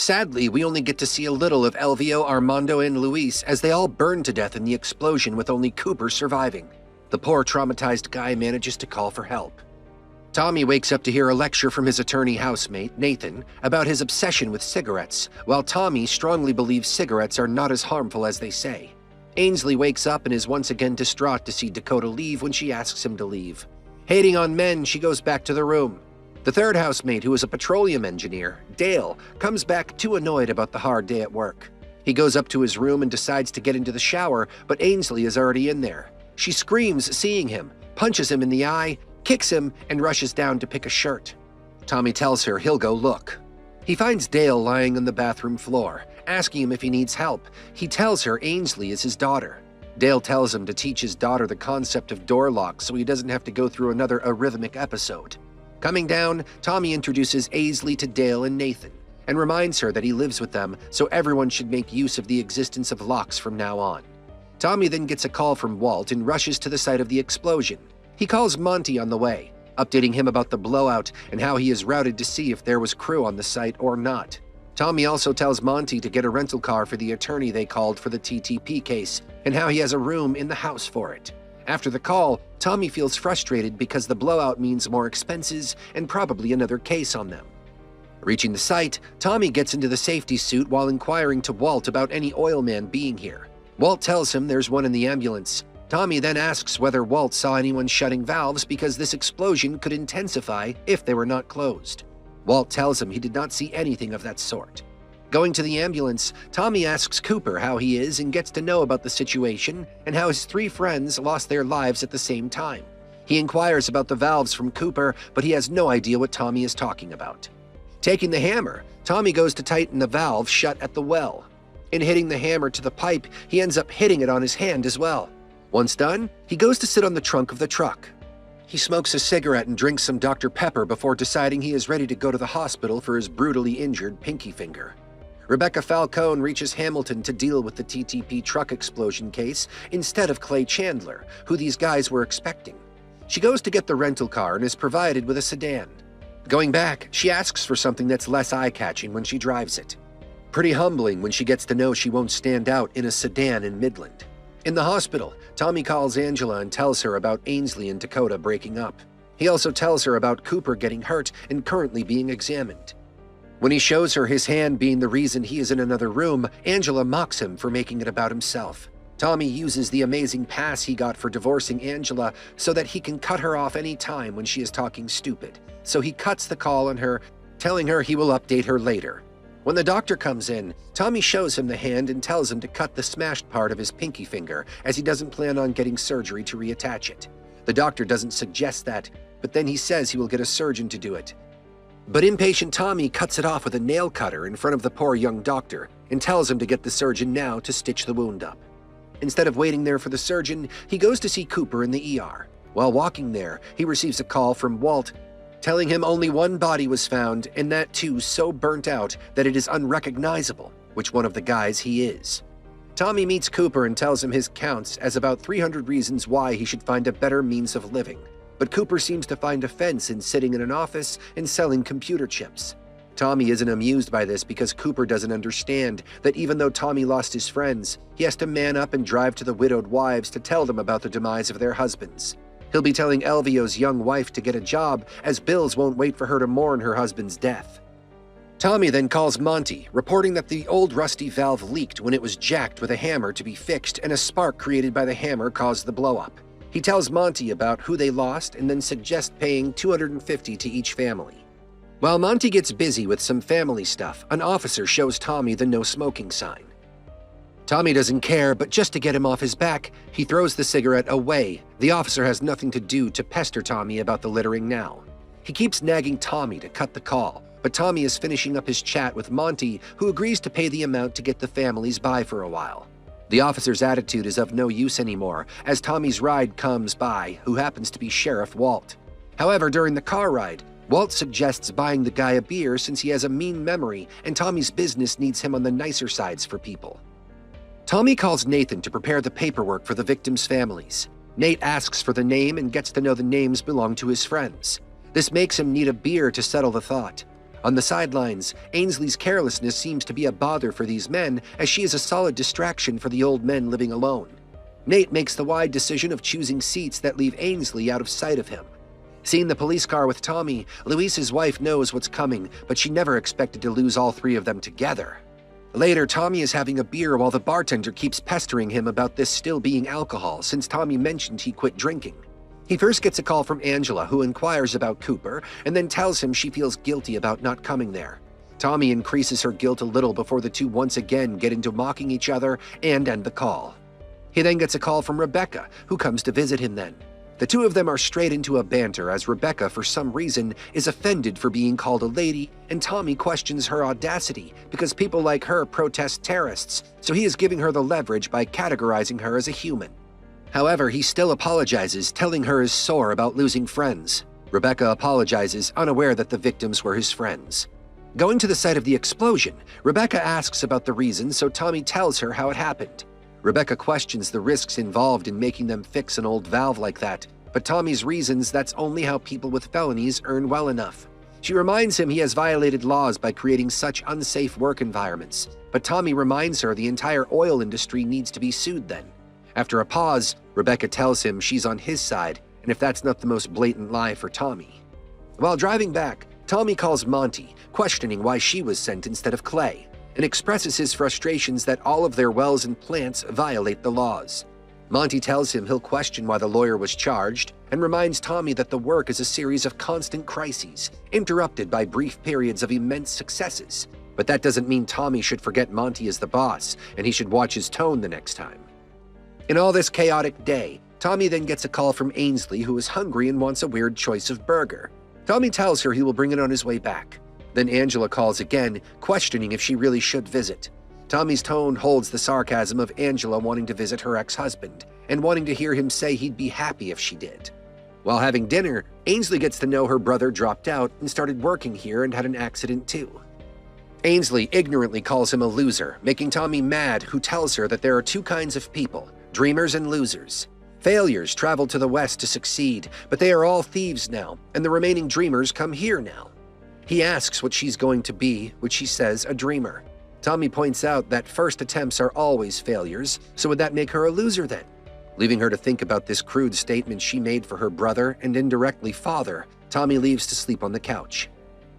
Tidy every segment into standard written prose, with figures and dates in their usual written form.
Sadly, we only get to see a little of Elvio, Armando, and Luis as they all burn to death in the explosion with only Cooper surviving. The poor traumatized guy manages to call for help. Tommy wakes up to hear a lecture from his attorney housemate, Nathan, about his obsession with cigarettes, while Tommy strongly believes cigarettes are not as harmful as they say. Ainsley wakes up and is once again distraught to see Dakota leave when she asks him to leave. Hating on men, she goes back to the room. The third housemate, who is a petroleum engineer, Dale, comes back too annoyed about the hard day at work. He goes up to his room and decides to get into the shower, but Ainsley is already in there. She screams, seeing him, punches him in the eye, kicks him, and rushes down to pick a shirt. Tommy tells her he'll go look. He finds Dale lying on the bathroom floor, asking him if he needs help. He tells her Ainsley is his daughter. Dale tells him to teach his daughter the concept of door locks so he doesn't have to go through another arrhythmic episode. Coming down, Tommy introduces Ainsley to Dale and Nathan, and reminds her that he lives with them, so everyone should make use of the existence of locks from now on. Tommy then gets a call from Walt and rushes to the site of the explosion. He calls Monty on the way, updating him about the blowout and how he is routed to see if there was crew on the site or not. Tommy also tells Monty to get a rental car for the attorney they called for the TTP case, and how he has a room in the house for it. After the call, Tommy feels frustrated because the blowout means more expenses and probably another case on them. Reaching the site, Tommy gets into the safety suit while inquiring to Walt about any oil man being here. Walt tells him there's one in the ambulance. Tommy then asks whether Walt saw anyone shutting valves because this explosion could intensify if they were not closed. Walt tells him he did not see anything of that sort. Going to the ambulance, Tommy asks Cooper how he is and gets to know about the situation and how his 3 friends lost their lives at the same time. He inquires about the valves from Cooper, but he has no idea what Tommy is talking about. Taking the hammer, Tommy goes to tighten the valve shut at the well. In hitting the hammer to the pipe, he ends up hitting it on his hand as well. Once done, he goes to sit on the trunk of the truck. He smokes a cigarette and drinks some Dr. Pepper before deciding he is ready to go to the hospital for his brutally injured pinky finger. Rebecca Falcone reaches Hamilton to deal with the TTP truck explosion case instead of Clay Chandler, who these guys were expecting. She goes to get the rental car and is provided with a sedan. Going back, she asks for something that's less eye-catching when she drives it. Pretty humbling when she gets to know she won't stand out in a sedan in Midland. In the hospital, Tommy calls Angela and tells her about Ainsley and Dakota breaking up. He also tells her about Cooper getting hurt and currently being examined. When he shows her his hand being the reason he is in another room, Angela mocks him for making it about himself. Tommy uses the amazing pass he got for divorcing Angela so that he can cut her off any time when she is talking stupid. So he cuts the call on her, telling her he will update her later. When the doctor comes in, Tommy shows him the hand and tells him to cut the smashed part of his pinky finger, as he doesn't plan on getting surgery to reattach it. The doctor doesn't suggest that, but then he says he will get a surgeon to do it. But impatient Tommy cuts it off with a nail cutter in front of the poor young doctor and tells him to get the surgeon now to stitch the wound up. Instead of waiting there for the surgeon, he goes to see Cooper in the ER. While walking there, he receives a call from Walt, telling him only one body was found, and that too so burnt out that it is unrecognizable which one of the guys he is. Tommy meets Cooper and tells him his counts as about 300 reasons why he should find a better means of living. But Cooper seems to find offense in sitting in an office and selling computer chips. Tommy isn't amused by this because Cooper doesn't understand that even though Tommy lost his friends, he has to man up and drive to the widowed wives to tell them about the demise of their husbands. He'll be telling Elvio's young wife to get a job, as bills won't wait for her to mourn her husband's death. Tommy then calls Monty, reporting that the old rusty valve leaked when it was jacked with a hammer to be fixed, and a spark created by the hammer caused the blow-up. He tells Monty about who they lost and then suggests paying $250 to each family. While Monty gets busy with some family stuff, an officer shows Tommy the no smoking sign. Tommy doesn't care, but just to get him off his back, he throws the cigarette away. The officer has nothing to do to pester Tommy about the littering now. He keeps nagging Tommy to cut the call, but Tommy is finishing up his chat with Monty, who agrees to pay the amount to get the families by for a while. The officer's attitude is of no use anymore, as Tommy's ride comes by, who happens to be Sheriff Walt. However, during the car ride, Walt suggests buying the guy a beer since he has a mean memory and Tommy's business needs him on the nicer sides for people. Tommy calls Nathan to prepare the paperwork for the victims' families. Nate asks for the name and gets to know the names belong to his friends. This makes him need a beer to settle the thought. On the sidelines, Ainsley's carelessness seems to be a bother for these men, as she is a solid distraction for the old men living alone. Nate makes the wide decision of choosing seats that leave Ainsley out of sight of him. Seeing the police car with Tommy, Luis's wife knows what's coming, but she never expected to lose all three of them together. Later, Tommy is having a beer while the bartender keeps pestering him about this still being alcohol since Tommy mentioned he quit drinking. He first gets a call from Angela, who inquires about Cooper and then tells him she feels guilty about not coming there. Tommy increases her guilt a little before the two once again get into mocking each other and end the call. He then gets a call from Rebecca, who comes to visit him then. The two of them are straight into a banter as Rebecca, for some reason, is offended for being called a lady, and Tommy questions her audacity because people like her protest terrorists, so he is giving her the leverage by categorizing her as a human. However, he still apologizes, telling her he's sore about losing friends. Rebecca apologizes, unaware that the victims were his friends. Going to the site of the explosion, Rebecca asks about the reason, so Tommy tells her how it happened. Rebecca questions the risks involved in making them fix an old valve like that, but Tommy's reasons that's only how people with felonies earn well enough. She reminds him he has violated laws by creating such unsafe work environments, but Tommy reminds her the entire oil industry needs to be sued then. After a pause, Rebecca tells him she's on his side, and if that's not the most blatant lie for Tommy. While driving back, Tommy calls Monty, questioning why she was sent instead of Clay, and expresses his frustrations that all of their wells and plants violate the laws. Monty tells him he'll question why the lawyer was charged, and reminds Tommy that the work is a series of constant crises, interrupted by brief periods of immense successes. But that doesn't mean Tommy should forget Monty is the boss, and he should watch his tone the next time. In all this chaotic day, Tommy then gets a call from Ainsley, who is hungry and wants a weird choice of burger. Tommy tells her he will bring it on his way back. Then Angela calls again, questioning if she really should visit. Tommy's tone holds the sarcasm of Angela wanting to visit her ex-husband, and wanting to hear him say he'd be happy if she did. While having dinner, Ainsley gets to know her brother dropped out and started working here and had an accident too. Ainsley ignorantly calls him a loser, making Tommy mad, who tells her that there are two kinds of people: dreamers and losers. Failures travel to the west to succeed, but they are all thieves now, and the remaining dreamers come here now. He asks what she's going to be, which she says a dreamer. Tommy points out that first attempts are always failures, so would that make her a loser then? Leaving her to think about this crude statement she made for her brother and indirectly father, Tommy leaves to sleep on the couch.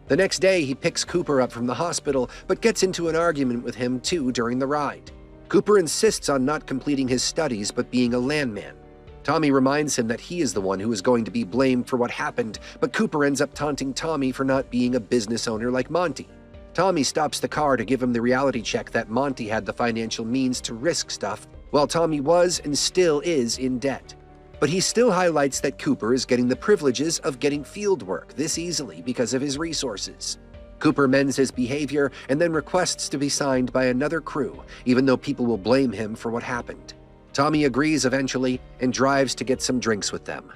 The next day, he picks Cooper up from the hospital, but gets into an argument with him too during the ride. Cooper insists on not completing his studies but being a landman. Tommy reminds him that he is the one who is going to be blamed for what happened, but Cooper ends up taunting Tommy for not being a business owner like Monty. Tommy stops the car to give him the reality check that Monty had the financial means to risk stuff, while Tommy was and still is in debt. But he still highlights that Cooper is getting the privileges of getting field work this easily because of his resources. Cooper mends his behavior and then requests to be signed by another crew, even though people will blame him for what happened. Tommy agrees eventually and drives to get some drinks with them.